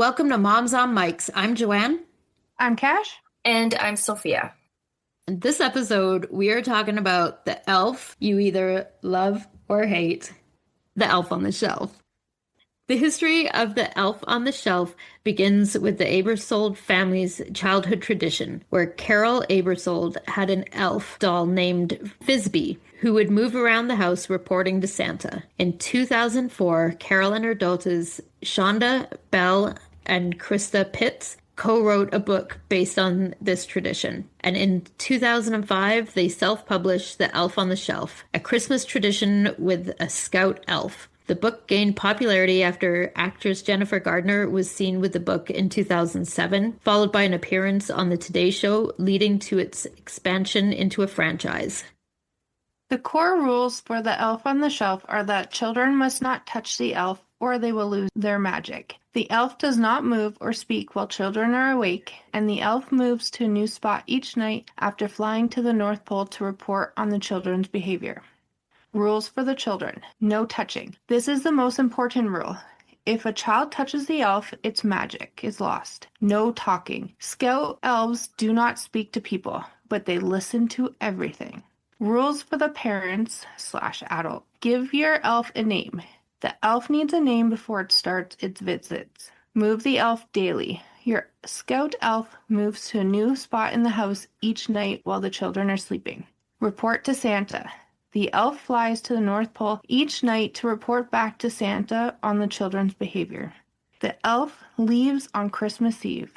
welcome to Moms on Mics. I'm Joanne. I'm Cash. And I'm Sophia. In this episode, we are talking about the elf you either love or hate, the elf on the shelf. The history of the elf on the shelf begins with the Abersold family's childhood tradition, where Carol Abersold had an elf doll named Frisbee, who would move around the house reporting to Santa. In 2004, Carol and her daughters, Shonda Bell and Krista Pitts, co-wrote a book based on this tradition. And in 2005, they self-published The Elf on the Shelf, a Christmas tradition with a scout elf. The book gained popularity after actress Jennifer Gardner was seen with the book in 2007, followed by an appearance on The Today Show, leading to its expansion into a franchise. The core rules for the elf on the shelf are that children must not touch the elf or they will lose their magic. The elf does not move or speak while children are awake, and the elf moves to a new spot each night after flying to the North Pole to report on the children's behavior. Rules for the children. No touching. This is the most important rule. If a child touches the elf, its magic is lost. No talking. Scout elves do not speak to people, but they listen to everything. Rules for the parents/adult. Give your elf a name. The elf needs a name before it starts its visits. Move the elf daily. Your scout elf moves to a new spot in the house each night while the children are sleeping. Report to Santa. The elf flies to the North Pole each night to report back to Santa on the children's behavior. The elf leaves on Christmas Eve.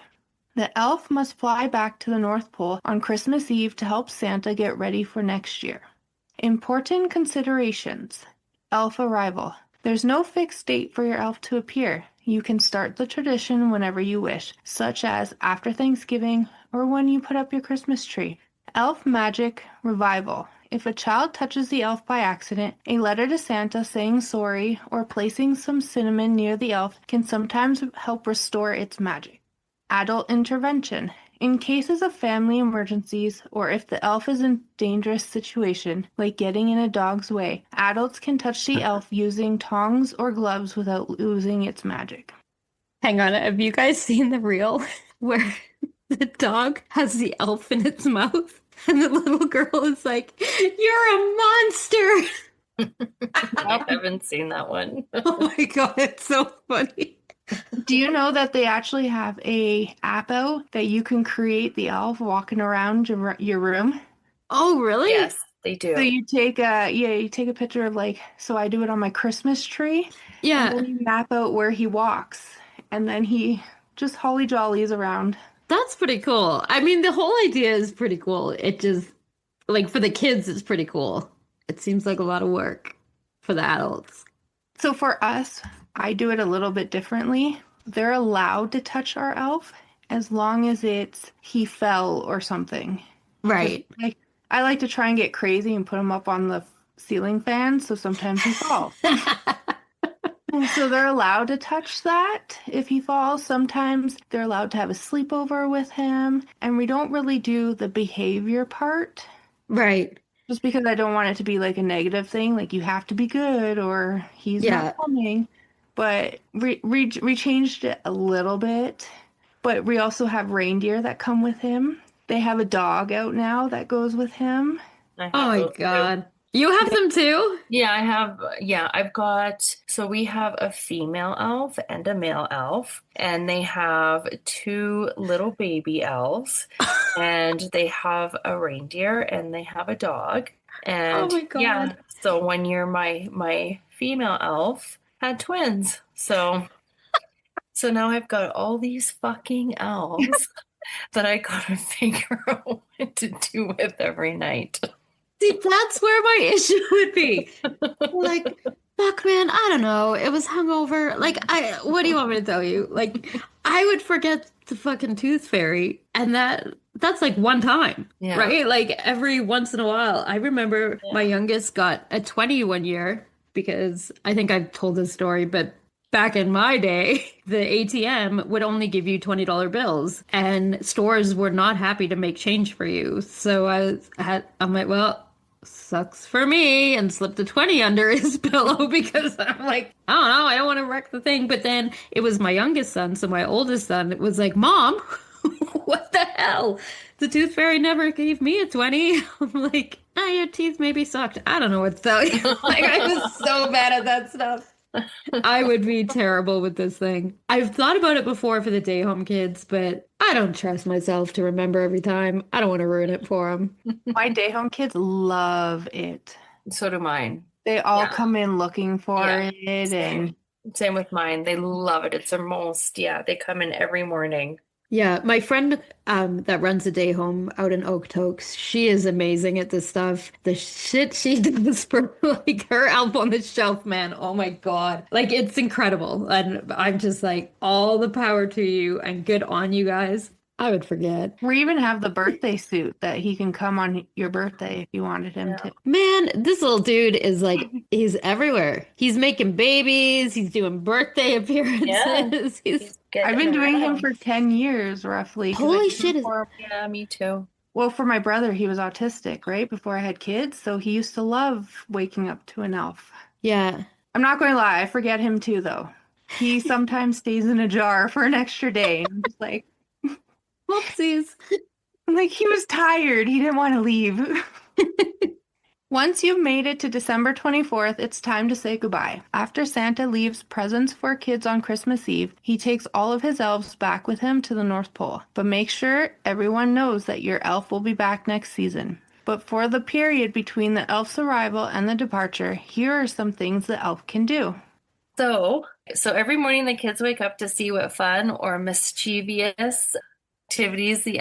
The elf must fly back to the North Pole on Christmas Eve to help Santa get ready for next year. Important considerations. Elf arrival. There's no fixed date for your elf to appear. You can start the tradition whenever you wish, such as after Thanksgiving or when you put up your Christmas tree. Elf magic revival. If a child touches the elf by accident, a letter to Santa saying sorry or placing some cinnamon near the elf can sometimes help restore its magic. Adult intervention. In cases of family emergencies or if the elf is in a dangerous situation, like getting in a dog's way, adults can touch the elf using tongs or gloves without losing its magic. Hang on, have you guys seen the reel where the dog has the elf in its mouth? And the little girl is like, "You're a monster!" I haven't seen that one. Oh my God, it's so funny. Do you know that they actually have a app out that you can create the elf walking around your room? Oh, really? Yes, they do. So you take a picture of so I do it on my Christmas tree. Yeah. And then you map out where he walks. And then he just holly jollies around. That's pretty cool. I mean, the whole idea is pretty cool. It just, for the kids, it's pretty cool. It seems like a lot of work for the adults. So for us, I do it a little bit differently. They're allowed to touch our elf as long as he fell or something. Right. I like to try and get crazy and put him up on the ceiling fan, so sometimes he falls. So they're allowed to touch that if he falls. Sometimes they're allowed to have a sleepover with him. And we don't really do the behavior part. Right. Just because I don't want it to be like a negative thing. Like you have to be good or he's not coming. But we changed it a little bit. But we also have reindeer that come with him. They have a dog out now that goes with him. Oh my God. You have them too? Yeah, so we have a female elf and a male elf, and they have two little baby elves, and they have a reindeer and they have a dog. And oh my God. Yeah, so 1 year my female elf had twins. So now I've got all these fucking elves that I gotta figure out what to do with every night. See, that's where my issue would be. Fuck, man, I don't know. It was hungover. What do you want me to tell you? I would forget the fucking tooth fairy, and that's one time, right? Every once in a while. I remember my youngest got a 20 one year because I think I've told this story, but back in my day, the ATM would only give you $20 bills, and stores were not happy to make change for you. So I'm like, well, sucks for me, and slipped a 20 under his pillow because I'm like, I don't know, I don't want to wreck the thing. But then it was my youngest son, so my oldest son was like, Mom, what the hell? The tooth fairy never gave me a 20. I'm like, ah, your teeth maybe sucked. I don't know what to tell you. Like, I was so bad at that stuff. I would be terrible with this thing. I've thought about it before for the day home kids, but I don't trust myself to remember every time. I don't want to ruin it for them. My day home kids love it. So do mine. They all Yeah. come in looking for Yeah. it, and Same with mine. They love it. It's their most, yeah, they come in every morning. Yeah, my friend that runs a day home out in Okotoks, she is amazing at this stuff. The shit she does for like her Elf on the Shelf, man. Oh my God. Like it's incredible. And I'm just like, all the power to you and good on you guys. I would forget. we even have the birthday suit that he can come on your birthday if you wanted him Yeah. to. Man, this little dude is like, he's everywhere. He's making babies, he's doing birthday appearances. He's getting I've been doing him around. for 10 years roughly. 'Cause I holy did him shit. for- Yeah, me too. well, for my brother, he was autistic, right? Before I had kids. So he used to love waking up to an elf. Yeah. I'm not going to lie, I forget him too, though. He sometimes stays in a jar for an extra day. And I'm just like, Whoopsies. he was tired. He didn't want to leave. Once you've made it to December 24th, it's time to say goodbye. After Santa leaves presents for kids on Christmas Eve, he takes all of his elves back with him to the North Pole. But make sure everyone knows that your elf will be back next season. But for the period between the elf's arrival and the departure, here are some things the elf can do. So every morning the kids wake up to see what fun or mischievous activities the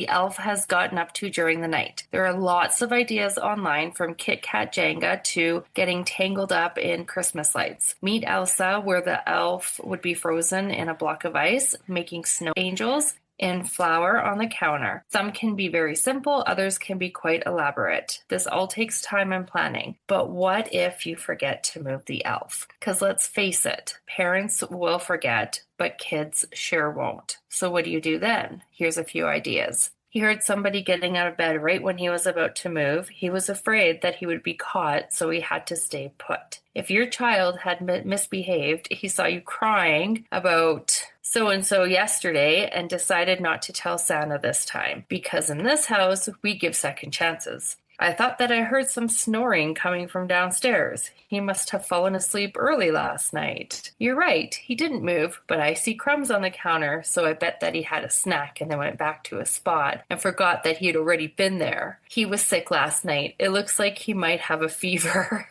elf has gotten up to during the night. There are lots of ideas online, from Kit Kat Jenga to getting tangled up in Christmas lights. Meet Elsa, where the elf would be frozen in a block of ice, making snow angels in flour on the counter. Some can be very simple, others can be quite elaborate. This all takes time and planning. But what if you forget to move the elf? Because let's face it, parents will forget, but kids sure won't. So what do you do then? Here's a few ideas. He heard somebody getting out of bed right when he was about to move. He was afraid that he would be caught, so he had to stay put. If your child had misbehaved, he saw you crying about so-and-so yesterday and decided not to tell Santa this time, because in this house, we give second chances. I thought that I heard some snoring coming from downstairs. He must have fallen asleep early last night. You're right, he didn't move, but I see crumbs on the counter, so I bet that he had a snack and then went back to his spot and forgot that he had already been there. He was sick last night. It looks like he might have a fever.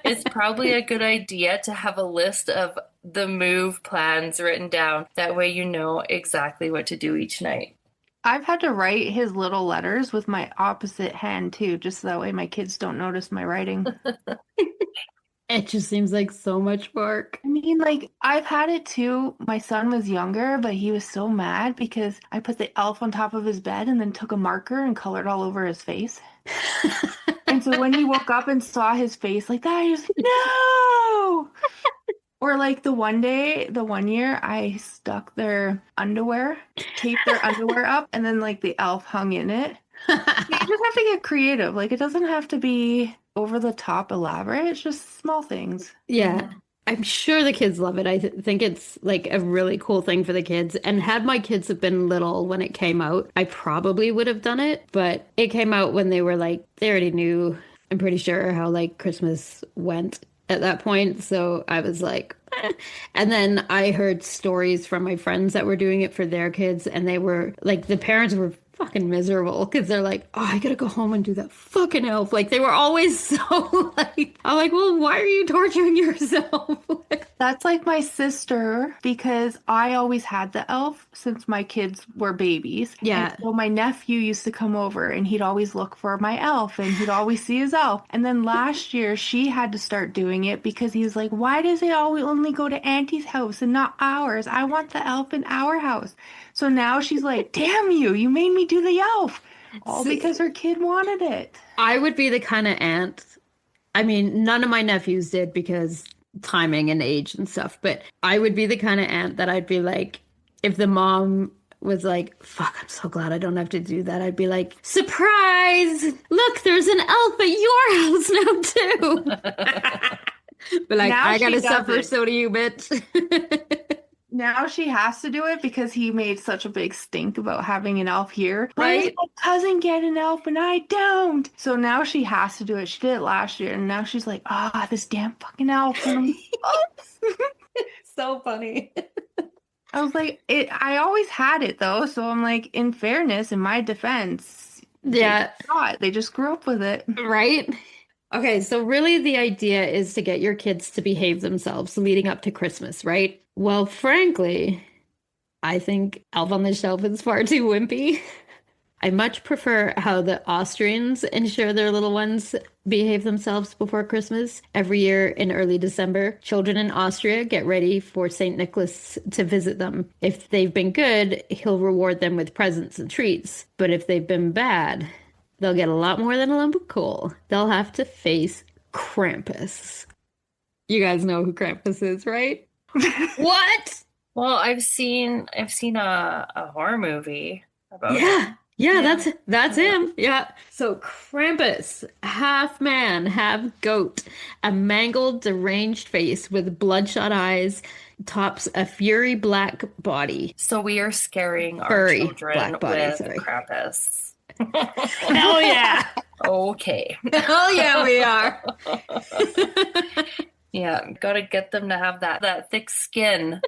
It's probably a good idea to have a list of the move plans written down. That way you know exactly what to do each night. I've had to write his little letters with my opposite hand too, just so that way my kids don't notice my writing. It just seems like so much work. I mean, I've had it too. My son was younger, but he was so mad because I put the elf on top of his bed and then took a marker and colored all over his face. And so when he woke up and saw his face like that, he was like, no! Or the one year, I stuck their underwear, taped their underwear up, and then the elf hung in it. You just have to get creative. It doesn't have to be over the top elaborate. It's just small things. Yeah. I'm sure the kids love it. I think it's a really cool thing for the kids. And had my kids have been little when it came out, I probably would have done it. But it came out when they were they already knew, I'm pretty sure, how Christmas went at that point. So I was like, eh. And then I heard stories from my friends that were doing it for their kids. And they were the parents were fucking miserable because they're like, oh, I gotta go home and do that fucking elf. They were always so I'm like, well, why are you torturing yourself? That's my sister, because I always had the elf since my kids were babies. Yeah. And so my nephew used to come over and he'd always look for my elf and he'd always see his elf. And then last year she had to start doing it because he was like, why does it always only go to Auntie's house and not ours? I want the elf in our house. So now she's like, damn you, you made me do the elf. All because her kid wanted it. I would be the kind of aunt. I mean, none of my nephews did because timing and age and stuff, but I would be the kind of aunt that I'd be like, if the mom was like, fuck, I'm so glad I don't have to do that. I'd be like, surprise! Look, there's an elf at your house now too. But like, Now I she gotta suffer, doesn't. so do you, bitch. Now she has to do it because he made such a big stink about having an elf here. Why does Right? my cousin get an elf and I don't? So now she has to do it. She did it last year, and now she's like, this damn fucking elf. And I'm like, oh. So funny. I was like, I always had it though. So I'm like, in fairness, in my defense, Yeah. they just grew up with it. Right? Okay, so really the idea is to get your kids to behave themselves leading up to Christmas, right? Well, frankly, I think Elf on the Shelf is far too wimpy. I much prefer how the Austrians ensure their little ones behave themselves before Christmas. Every year in early December, children in Austria get ready for St. Nicholas to visit them. If they've been good, he'll reward them with presents and treats. But if they've been bad, they'll get a lot more than a lump of coal. They'll have to face Krampus. You guys know who Krampus is, right? What? Well, I've seen a horror movie about it. Yeah. Yeah, Yeah. that's him. Yeah. So Krampus, half man, half goat, a mangled, deranged face with bloodshot eyes, tops a fury black body. So we are scaring our Furry children black body, with sorry. Krampus. Hell yeah. Okay. Hell yeah, we are. Yeah, gotta get them to have that thick skin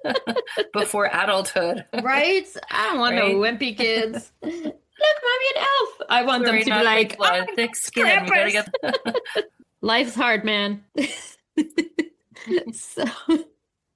before adulthood. Right? I don't want no Right? wimpy kids. Look, mommy, an elf. I want Sorry, them to be not like, thick blood, "Oh, thick skin. We gotta Krampus." get. Life's hard, man. So,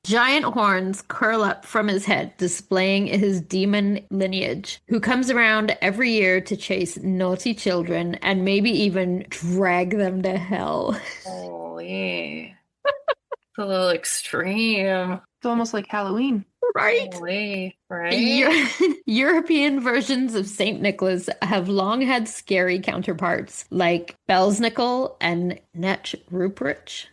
giant horns curl up from his head, displaying his demon lineage, who comes around every year to chase naughty children and maybe even drag them to hell. Holy, it's a little extreme. It's almost like Halloween. Right? Holy, right? European versions of Saint Nicholas have long had scary counterparts like Belsnickel and Netch Ruprecht,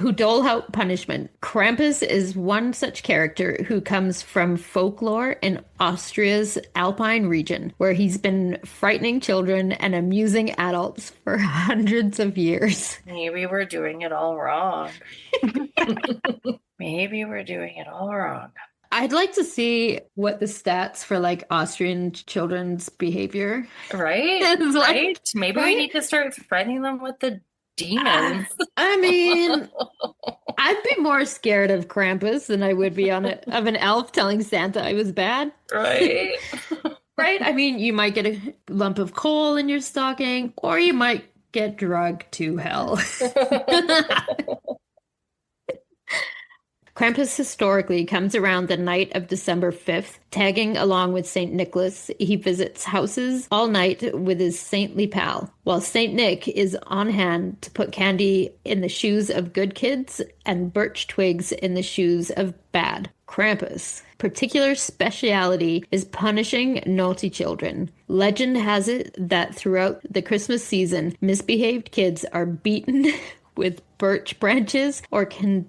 who dole out punishment. Krampus is one such character who comes from folklore in Austria's Alpine region, where he's been frightening children and amusing adults for hundreds of years. Maybe we're doing it all wrong. Maybe we're doing it all wrong. I'd like to see what the stats for like Austrian children's behavior. Right? It's like- Right? Maybe we right? need to start threatening them with the demons. I mean, I'd be more scared of Krampus than I would be of an elf telling Santa I was bad. Right? Right? I mean, you might get a lump of coal in your stocking, or you might get drugged to hell. Krampus historically comes around the night of December 5th, tagging along with St. Nicholas. He visits houses all night with his saintly pal, while St. Nick is on hand to put candy in the shoes of good kids and birch twigs in the shoes of bad. Krampus' particular speciality is punishing naughty children. Legend has it that throughout the Christmas season, misbehaved kids are beaten with birch branches or can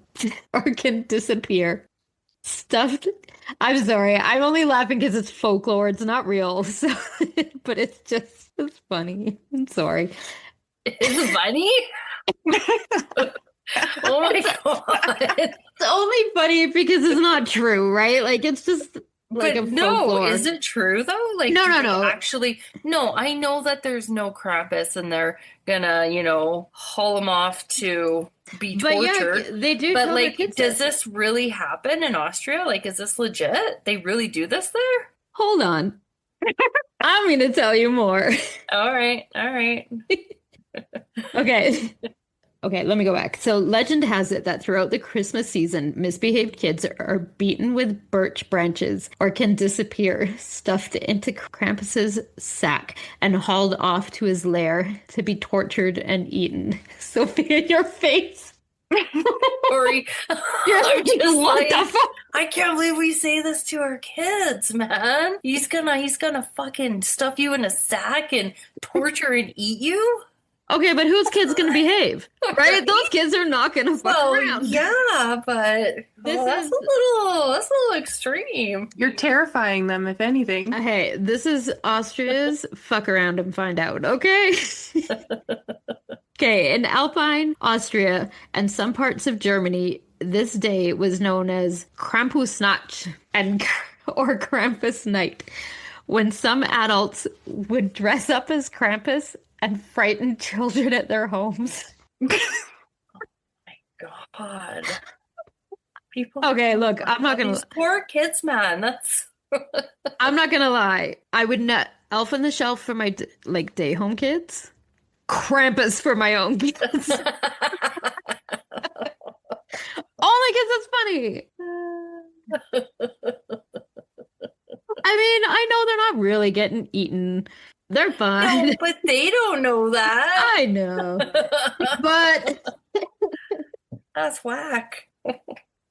disappear. Stuffed. I'm sorry. I'm only laughing because it's folklore. It's not real. So, but it's funny. I'm sorry. It's funny? Oh my God. It's only funny because it's not true, right? Like it's just like But a no, folklore. is it true though? Like, No, do no, they no. actually, no, I know that there's no Krampus and they're gonna, haul him off to be But yeah, tortured. they do But tell their like, kids does that. this really happen in Austria? Like, is this legit? They really do this there? Hold on. I'm going to tell you more. All right, all right. Okay. Okay, let me go back. So, legend has it that throughout the Christmas season, misbehaved kids are beaten with birch branches or can disappear, stuffed into Krampus's sack, and hauled off to his lair to be tortured and eaten. Sophia, your face. Sorry. You're I'm like, just what like, the fuck? I can't believe we say this to our kids, man. He's gonna fucking stuff you in a sack and torture and eat you? Okay, but whose kid's gonna behave? Right? Those kids are not gonna fuck Well, around. yeah, but This that's is that's a little extreme. You're terrifying them, if anything. hey, this is Austria's fuck around and find out, okay? Okay, in Alpine, Austria, and some parts of Germany, this day was known as Krampusnacht and or Krampus night, when some adults would dress up as Krampus and frighten children at their homes. God. People. Okay, look, I'm not gonna These poor kids, man. That's I'm not gonna lie. I would not Elf on the Shelf for my like day home kids. Krampus for my own kids. Only because it's funny. I mean, I know they're not really getting eaten. They're fine. No, but they don't know that. I know. But That's whack.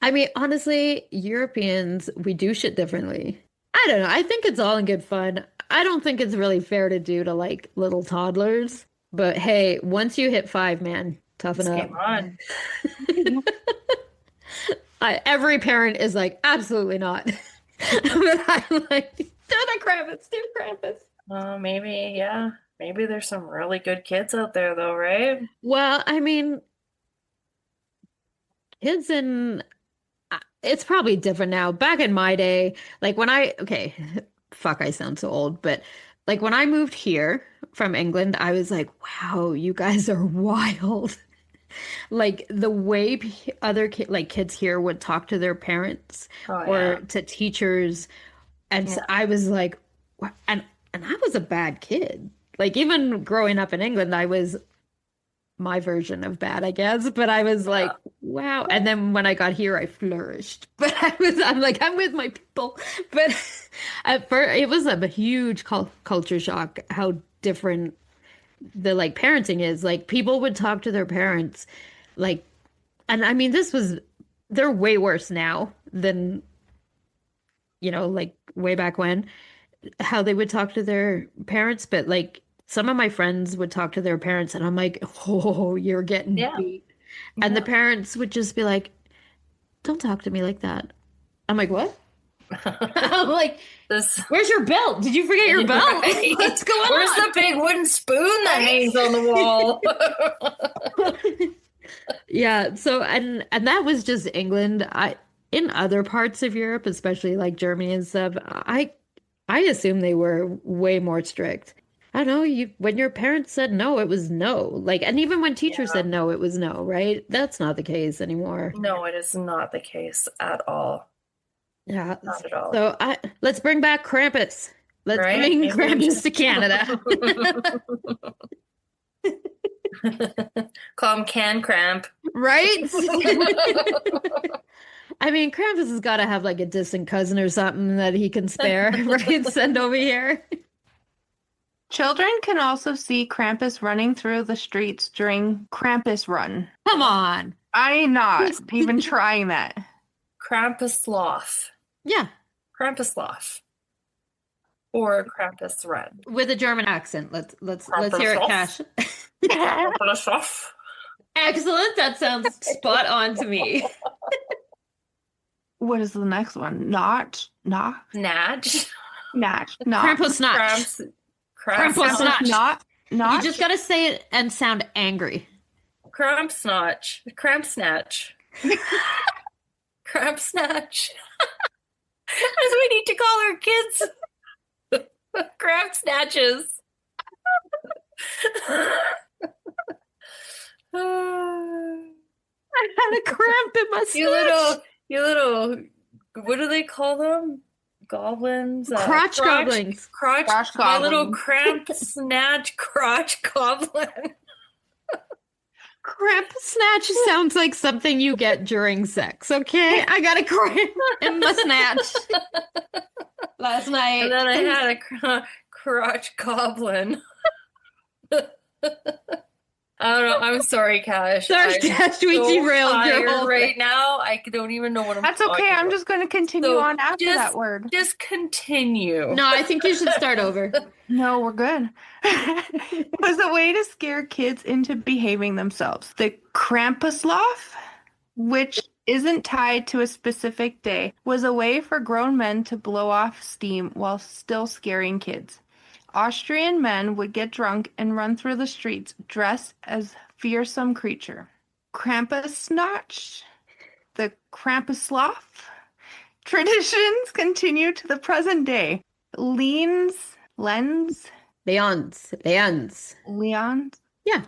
I mean, honestly, Europeans, we do shit differently. I don't know. I think it's all in good fun. I don't think it's really fair to do to like little toddlers. But hey, once you hit 5, man, toughen up. Game on. Every parent is like, absolutely not. But I'm like, do the Krampus, do Krampus. Maybe, yeah. Maybe there's some really good kids out there, though, right? Well, I mean, kids in it's probably different now. Back in my day, like okay, fuck, I sound so old, but like when I moved here from England, I was like, wow, you guys are wild. Like the way other like kids here would talk to their parents Oh, or yeah. to teachers, and so Yeah. I was like, and I was a bad kid. Like even growing up in England, I was my version of bad, I guess. But I was like, wow. And then when I got here, I flourished. But I'm like, I'm with my people. But at first, it was a huge culture shock how different the like parenting is. Like people would talk to their parents, like, and I mean, they're way worse now than, like way back when, how they would talk to their parents. But like, some of my friends would talk to their parents, and I'm like, oh, you're getting Yeah. beat. And the Yeah. parents would just be like, don't talk to me like that. I'm like, what? I'm like, This. where's your belt? Did you forget your belt? Right? What's going Where's on? the big wooden spoon that hangs on the wall? Yeah, so and that was just England. In other parts of Europe, especially like Germany and stuff, I assume they were way more strict. I don't know, when your parents said no, it was no. Like, and even when teachers said no, it was no, right? That's not the case anymore. No, it is not the case at all. Yeah. Not at all. So let's bring back Krampus. Let's Right? bring Maybe we Krampus should. to Canada. Call him Can Cramp. Right? I mean, Krampus has got to have like a distant cousin or something that he can spare, right? Send over here. Children can also see Krampus running through the streets during Krampus Run. Come on. I'm not even trying that. Krampuslof. Yeah, Krampuslof. Or Krampus Run. with a German accent. Let's hear it, Cash. Krampuslof. Excellent. That sounds spot on to me. What is the next one? Not. Natch. Krampus Snatch. Krampus Snatch. Not. You just gotta say it and sound angry. Cramp Snatch. Cramp Snatch. Cramp Snatch. As we need to call our kids. Cramp Snatches. I had a cramp in my you little, what do they call them? Goblins? crotch goblins. Crotch, Crotch my little goblin. cramp snatch crotch goblin. Cramp snatch sounds like something you get during sex, okay? I got a cramp in my snatch last night. And then I had a crotch goblin. I don't know. I'm sorry, Cash. Sorry, I'm Cash, we so derailed your tired whole right thing. now. I don't even know what I'm That's talking okay. I'm about. just going to continue So on after that just word. just continue. No, I think you should start over. No, we're good. It was a way to scare kids into behaving themselves. The Krampuslauf, which isn't tied to a specific day, was a way for grown men to blow off steam while still scaring kids. Austrian men would get drunk and run through the streets dressed as fearsome creature. Krampusnacht, the Krampuslauf, traditions continue to the present day. Leons, Leons. Yeah.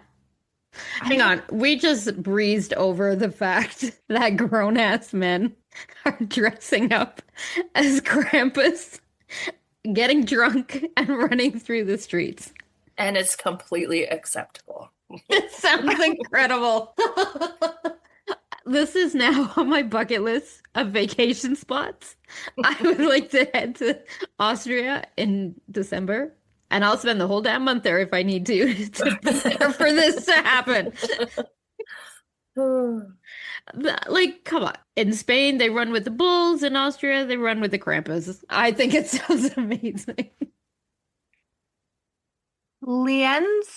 Hang on. We just breezed over the fact that grown-ass men are dressing up as Krampus, getting drunk, and running through the streets. And it's completely acceptable. It sounds incredible. This is now on my bucket list of vacation spots. I would like to head to Austria in December, and I'll spend the whole damn month there if I need to prepare for this to happen. Like, come on. In Spain, they run with the bulls. In Austria, they run with the Krampus. I think it sounds amazing. Lien's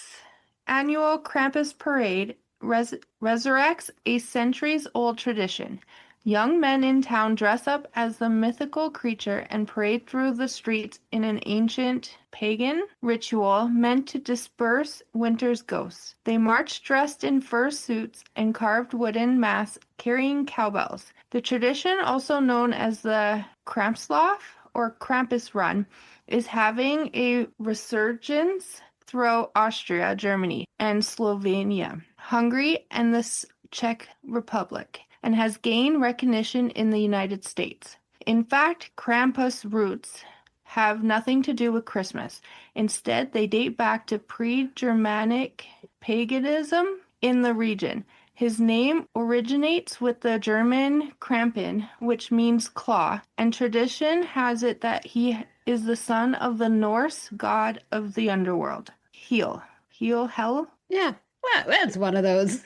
annual Krampus parade resurrects a centuries-old tradition. Young men in town dress up as the mythical creature and parade through the streets in an ancient pagan ritual meant to disperse winter's ghosts. They march dressed in fur suits and carved wooden masks carrying cowbells. The tradition, also known as the Krampslauf or Krampus Run, is having a resurgence throughout Austria, Germany, and Slovenia, Hungary, and the Czech Republic, and has gained recognition in the United States. In fact, Krampus' roots have nothing to do with Christmas. Instead, they date back to pre-Germanic paganism in the region. His name originates with the German Krampen, which means claw, and tradition has it that he is the son of the Norse god of the underworld. Hel? Yeah, well, that's one of those.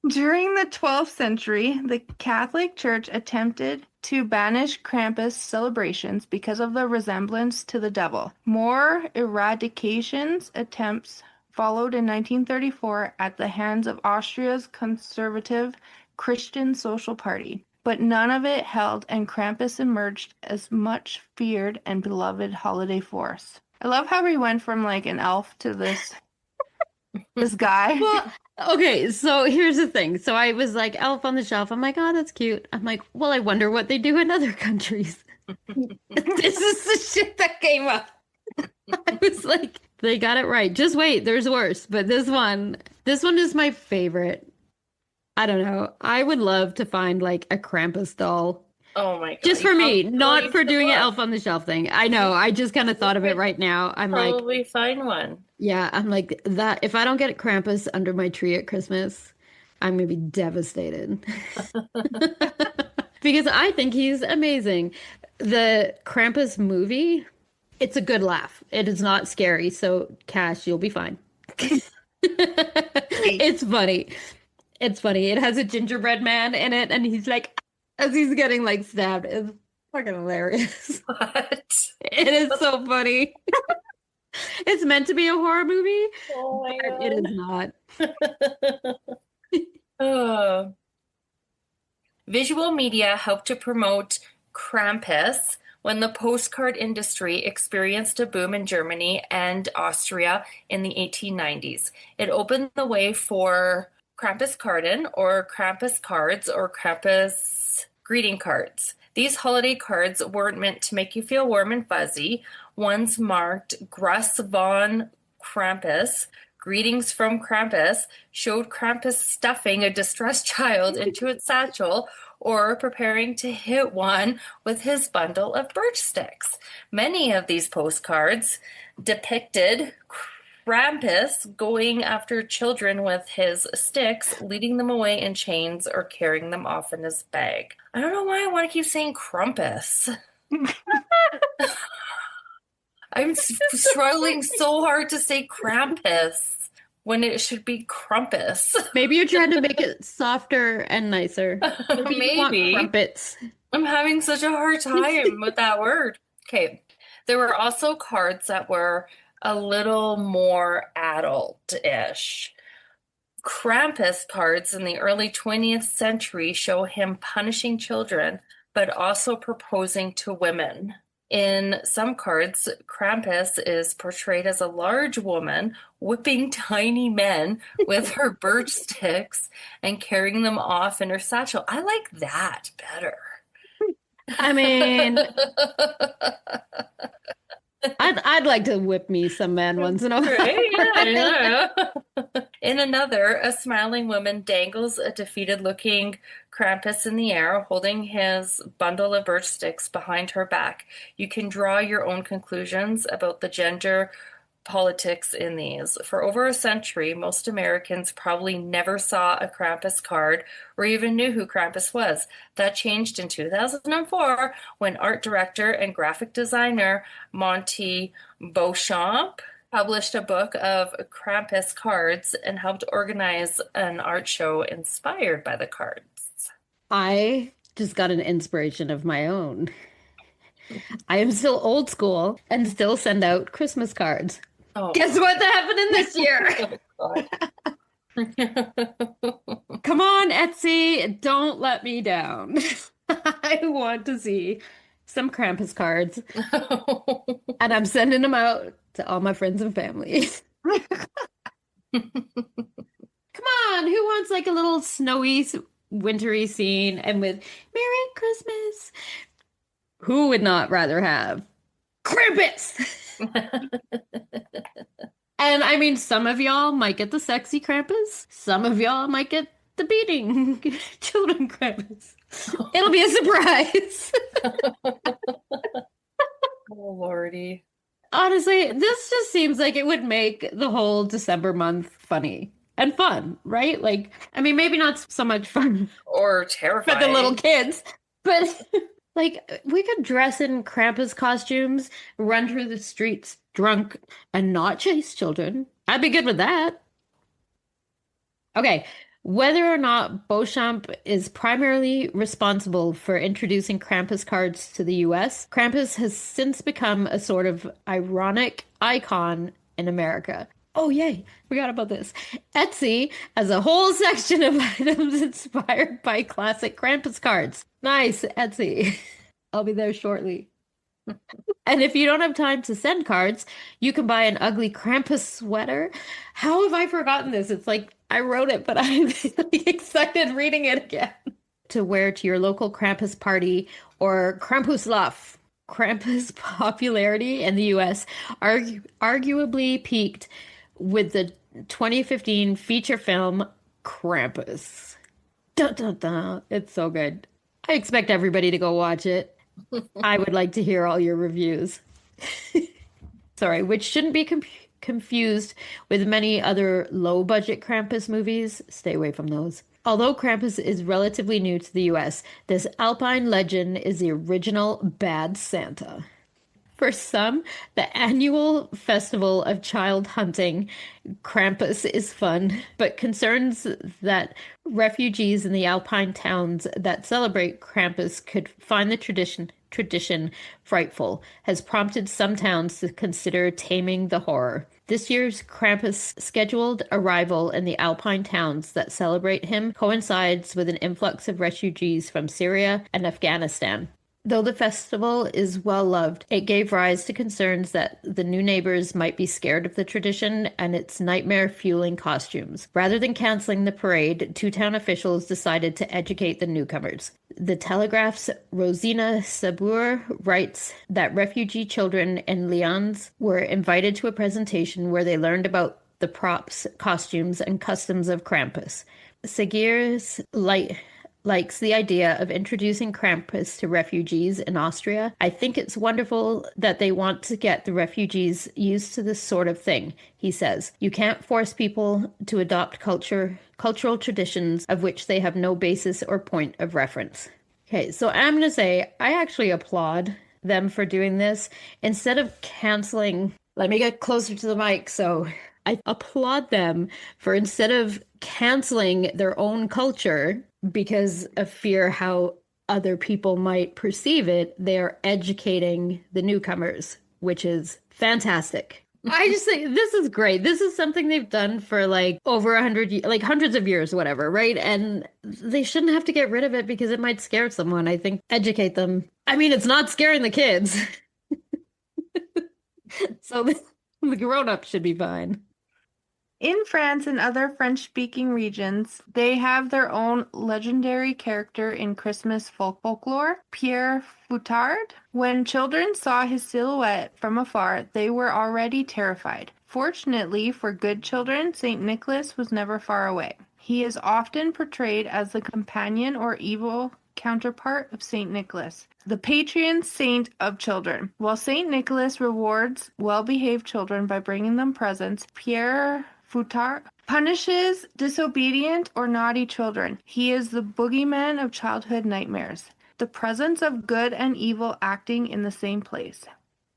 During the 12th century, the Catholic Church attempted to banish Krampus celebrations because of the resemblance to the devil. More eradications attempts followed in 1934 at the hands of Austria's conservative Christian Social Party, but none of it held, and Krampus emerged as much feared and beloved holiday force. I love how we went from like an elf to this guy. Well, okay, so here's the thing. So I was like, Elf on the Shelf. I'm like, oh, that's cute. I'm like, well, I wonder what they do in other countries. This is the shit that came up. I was like, they got it right. Just wait, there's worse. But this one is my favorite. I don't know. I would love to find like a Krampus doll. Oh my God. Just for me, not for doing an an Elf on the Shelf thing. I know. I just kind of thought of it right now. I'm like, Probably find one. yeah, I'm like that. If I don't get Krampus under my tree at Christmas, I'm gonna be devastated. Because I think he's amazing. The Krampus movie, it's a good laugh. It is not scary. So, Cash, you'll be fine. It's funny. It's funny. It has a gingerbread man in it, and he's like, as he's getting like stabbed. It's fucking hilarious. What? It is so funny. It's meant to be a horror movie, Oh my but it is not. Oh. Visual media helped to promote Krampus when the postcard industry experienced a boom in Germany and Austria in the 1890s. It opened the way for Krampuskarten or Krampus cards or Krampus greeting cards. These holiday cards weren't meant to make you feel warm and fuzzy. Ones marked Gruß von Krampus, greetings from Krampus, showed Krampus stuffing a distressed child into its satchel or preparing to hit one with his bundle of birch sticks. Many of these postcards depicted Krampus going after children with his sticks, leading them away in chains or carrying them off in his bag. I don't know why I want to keep saying Krampus. I'm struggling so hard to say Krampus. when it should be Krampus. Maybe you're trying to make it softer and nicer. Maybe you want Maybe. crumpets. I'm having such a hard time with that word. Okay. There were also cards that were a little more adult-ish. Krampus cards in the early 20th century show him punishing children, but also proposing to women. In some cards, Krampus is portrayed as a large woman whipping tiny men with her birch sticks and carrying them off in her satchel. I like that better. I mean, I'd like to whip me some man once in a while. Right? Yeah, yeah. In another, a smiling woman dangles a defeated-looking Krampus in the air, holding his bundle of birch sticks behind her back. You can draw your own conclusions about the gender politics in these. For over a century, most Americans probably never saw a Krampus card or even knew who Krampus was. That changed in 2004 when art director and graphic designer Monty Beauchamp published a book of Krampus cards and helped organize an art show inspired by the cards. I just got an inspiration of my own. I am still old school and still send out Christmas cards. Oh. Guess what's happening this year? Oh, Come on, Etsy, don't let me down. I want to see some Krampus cards, God. and I'm sending them out to all my friends and family. Come on, who wants like a little snowy, wintry scene and with Merry Christmas? Who would not rather have Krampus? And I mean, some of y'all might get the sexy Krampus. Some of y'all might get the beating children Krampus. It'll be a surprise. Oh, Lordy. Honestly, this just seems like it would make the whole December month funny and fun, right? Like, I mean, maybe not so much fun Or for terrifying. the little kids, but like we could dress in Krampus costumes, run through the streets drunk, and not chase children. I'd be good with that. Okay, whether or not Beauchamp is primarily responsible for introducing Krampus cards to the US, Krampus has since become a sort of ironic icon in America. Oh, yay, forgot about this. Etsy has a whole section of items inspired by classic Krampus cards. Nice, Etsy. I'll be there shortly. And if you don't have time to send cards, you can buy an ugly Krampus sweater. How have I forgotten this? It's like I wrote it, but I'm excited reading it again. To wear to your local Krampus party or Krampuslauf. Krampus popularity in the US arguably peaked with the 2015 feature film Krampus. Dun, dun, dun. It's so good. I expect everybody to go watch it. I would like to hear all your reviews. Sorry, which shouldn't be confused with many other low-budget Krampus movies. Stay away from those. Although Krampus is relatively new to the US, this Alpine legend is the original Bad Santa. For some, the annual festival of child hunting, Krampus is fun, but concerns that refugees in the Alpine towns that celebrate Krampus could find the tradition frightful has prompted some towns to consider taming the horror. This year's Krampus' scheduled arrival in the Alpine towns that celebrate him coincides with an influx of refugees from Syria and Afghanistan. Though the festival is well loved, it gave rise to concerns that the new neighbors might be scared of the tradition and its nightmare-fueling costumes. Rather than canceling the parade, two town officials decided to educate the newcomers. The Telegraph's Rosina Sabur writes that refugee children in Lyons were invited to a presentation where they learned about the props, costumes, and customs of Krampus. Sagir's likes the idea of introducing Krampus to refugees in Austria. I think it's wonderful that they want to get the refugees used to this sort of thing, he says. You can't force people to adopt cultural traditions of which they have no basis or point of reference. Okay, so I'm going to say I actually applaud them for doing this. Instead of canceling, let me get closer to the mic so I applaud them for instead of canceling their own culture because of fear how other people might perceive it, they are educating the newcomers, which is fantastic. I just think this is great. This is something they've done for like over 100, like hundreds of years, whatever, right? And they shouldn't have to get rid of it because it might scare someone. I think educate them. I mean, it's not scaring the kids. So the grown-ups should be fine. In France and other French-speaking regions, they have their own legendary character in Christmas folklore, Pierre Fouettard. When children saw his silhouette from afar, they were already terrified. Fortunately for good children, St. Nicholas was never far away. He is often portrayed as the companion or evil counterpart of St. Nicholas, the patron saint of children. While St. Nicholas rewards well-behaved children by bringing them presents, Pierre Fouettard punishes disobedient or naughty children. He is the boogeyman of childhood nightmares, the presence of good and evil acting in the same place.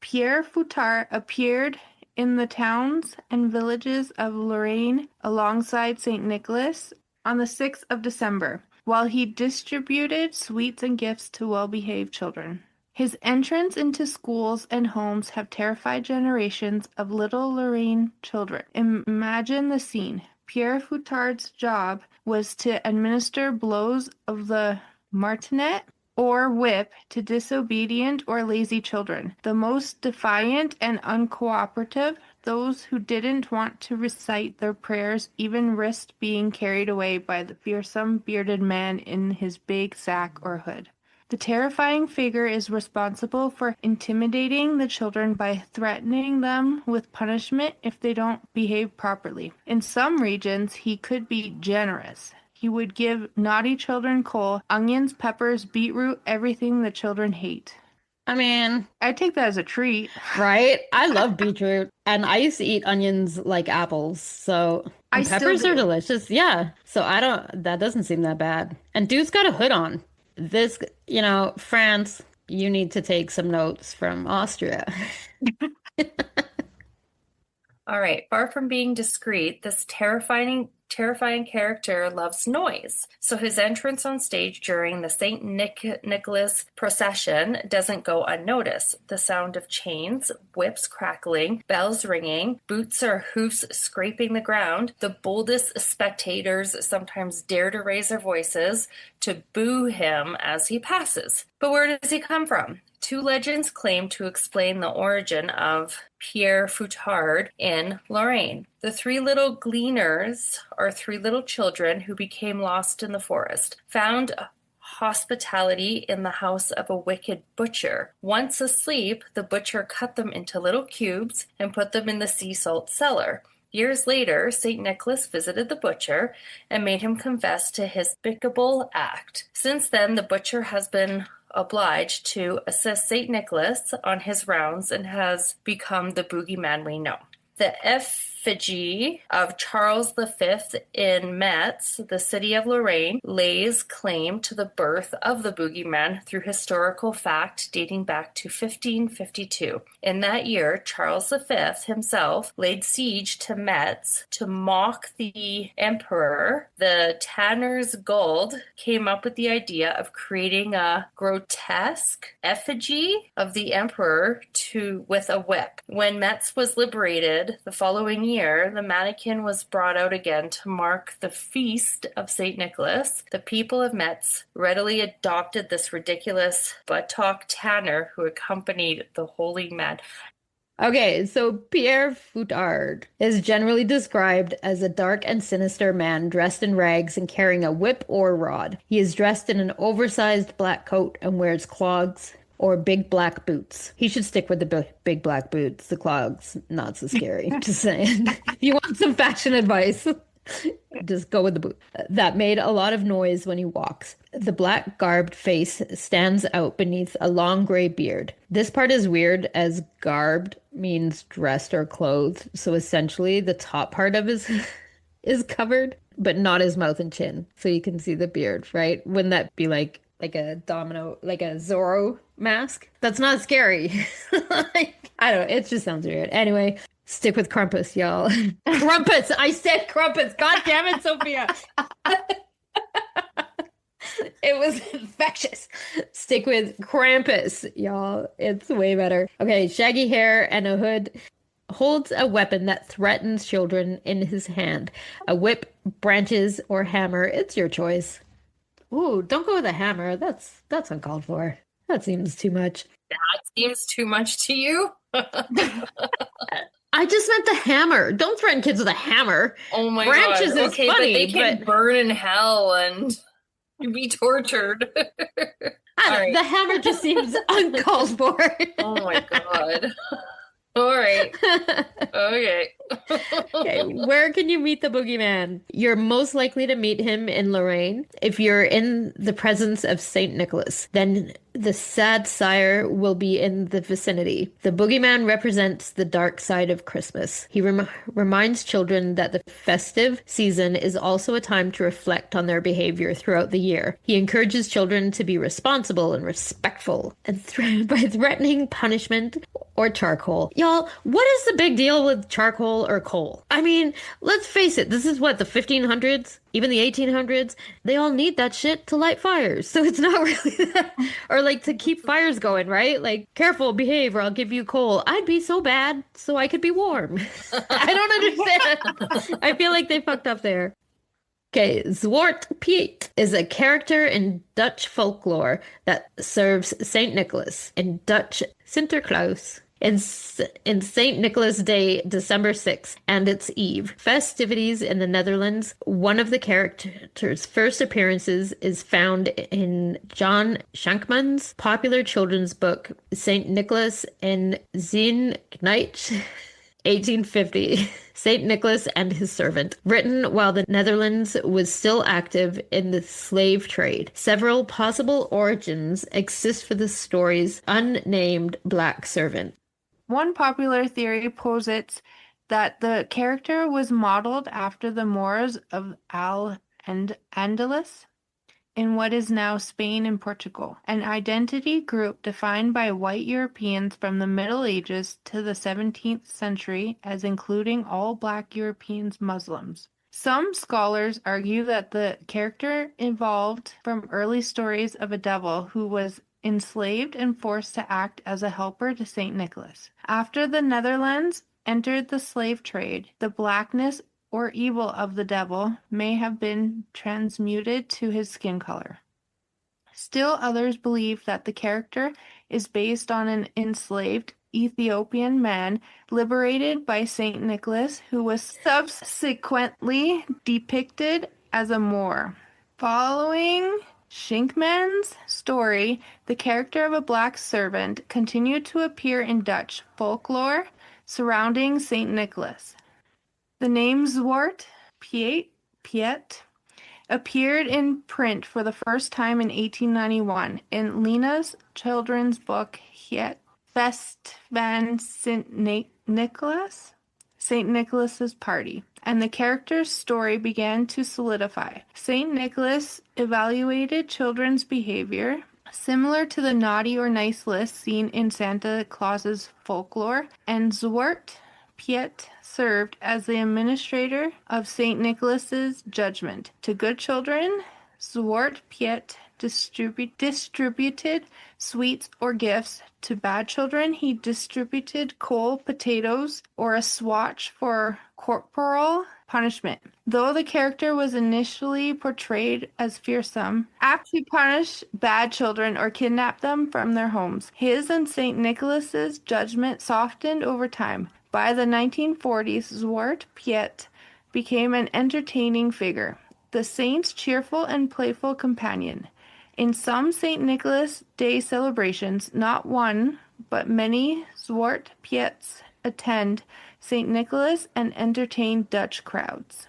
Pierre Fouettard appeared in the towns and villages of Lorraine alongside St. Nicholas on the 6th of December, while he distributed sweets and gifts to well-behaved children. His entrance into schools and homes have terrified generations of little Lorraine children. Imagine the scene. Pierre Fouettard's job was to administer blows of the martinet or whip to disobedient or lazy children, the most defiant and uncooperative. Those who didn't want to recite their prayers even risked being carried away by the fearsome bearded man in his big sack or hood. The terrifying figure is responsible for intimidating the children by threatening them with punishment if they don't behave properly. In some regions, he could be generous. He would give naughty children coal, onions, peppers, beetroot, everything the children hate. I mean, I take that as a treat. right? I love beetroot and I used to eat onions like apples. So, I and still peppers are do. delicious. Yeah. So that doesn't seem that bad. And dude's got a hood on. This, France, you need to take some notes from Austria. All right. Far from being discreet, this terrifying character loves noise. So his entrance on stage during the St. Nicholas procession doesn't go unnoticed. The sound of chains, whips crackling, bells ringing, boots or hoofs scraping the ground. The boldest spectators sometimes dare to raise their voices to boo him as he passes. But where does he come from? Two legends claim to explain the origin of Pierre Fouettard in Lorraine. The three little gleaners are three little children who became lost in the forest, found hospitality in the house of a wicked butcher. Once asleep, the butcher cut them into little cubes and put them in the sea salt cellar. Years later, St. Nicholas visited the butcher and made him confess to his despicable act. Since then, the butcher has been obliged to assist St. Nicholas on his rounds and has become the boogeyman we know. The effigy of Charles V in Metz, the city of Lorraine, lays claim to the birth of the boogeyman through historical fact dating back to 1552. In that year, Charles V himself laid siege to Metz to mock the emperor. The Tanner's Guild came up with the idea of creating a grotesque effigy of the emperor with a whip. When Metz was liberated the following year, the mannequin was brought out again to mark the feast of St. Nicholas. The people of Metz readily adopted this ridiculous buttock tanner who accompanied the holy man. Okay, so Pierre Fouettard is generally described as a dark and sinister man dressed in rags and carrying a whip or rod. He is dressed in an oversized black coat and wears clogs or big black boots. He should stick with the big black boots. The clogs, not so scary. Just saying. If you want some fashion advice, just go with the boot. That made a lot of noise when he walks. The black garbed face stands out beneath a long gray beard. This part is weird as garbed means dressed or clothed. So essentially the top part of his is covered, but not his mouth and chin. So you can see the beard, right? Wouldn't that be like a domino, like a Zorro mask? That's not scary. I don't know. It just sounds weird. Anyway, Stick with Krampus, y'all. Krampus! I said Krampus! God damn it, Sophia! It was infectious. Stick with Krampus, y'all. It's way better. Okay, shaggy hair and a hood. Holds a weapon that threatens children in his hand. A whip, branches, or hammer. It's your choice. Ooh, don't go with a hammer. That's uncalled for. That seems too much. That seems too much to you? I just meant the hammer. Don't threaten kids with a hammer. Oh my Branches God. is Okay, funny, but they can but burn in hell and be tortured. All right. the hammer just seems uncalled for. Oh my God. All right. Okay. Okay, where can you meet the boogeyman? You're most likely to meet him in Lorraine. If you're in the presence of Saint Nicholas, then the sad sire will be in the vicinity. The boogeyman represents the dark side of Christmas. He reminds children that the festive season is also a time to reflect on their behavior throughout the year. He encourages children to be responsible and respectful, and by threatening punishment or charcoal. Y'all, what is the big deal with charcoal or coal? I mean, let's face it, this is what, the 1500s? Even the 1800s? They all need that shit to light fires. So it's not really that, or like to keep fires going, right? Like, careful, behave, or I'll give you coal. I'd be so bad so I could be warm. I don't understand. I feel like they fucked up there. Okay, Zwart Piet is a character in Dutch folklore that serves Saint Nicholas, in Dutch Sinterklaas, in Saint Nicholas Day, December 6th, and its eve. Festivities in the Netherlands. One of the character's first appearances is found in John Shankman's popular children's book, Saint Nicholas and Zijn Knecht, 1850. Saint Nicholas and His Servant, written while the Netherlands was still active in the slave trade. Several possible origins exist for the story's unnamed black servant. One popular theory posits that the character was modeled after the Moors of Al-Andalus in what is now Spain and Portugal, an identity group defined by white Europeans from the Middle Ages to the 17th century as including all black Europeans Muslims. Some scholars argue that the character evolved from early stories of a devil who was enslaved and forced to act as a helper to Saint Nicholas. After the Netherlands entered the slave trade, the blackness or evil of the devil may have been transmuted to his skin color. Still others believe that the character is based on an enslaved Ethiopian man liberated by Saint Nicholas, who was subsequently depicted as a Moor. Following Shankman's story, the character of a black servant continued to appear in Dutch folklore surrounding Saint Nicholas. The name Zwart Piet appeared in print for the first time in 1891 in Lena's children's book Het Fest van St. Nicholas, St. Nicholas's Party, and the character's story began to solidify. St. Nicholas evaluated children's behavior, similar to the naughty or nice list seen in Santa Claus's folklore, and Zwart Piet served as the administrator of St. Nicholas's judgment. To good children, Zwart Piet distributed sweets or gifts. To bad children, he distributed coal, potatoes, or a swatch for corporal punishment. Though the character was initially portrayed as fearsome, apt to punish bad children or kidnap them from their homes, his and St. Nicholas's judgment softened over time. By the 1940s, Zwart Piet became an entertaining figure, the saint's cheerful and playful companion. In some St. Nicholas Day celebrations, not one, but many Zwart Piets attend St. Nicholas and entertain Dutch crowds.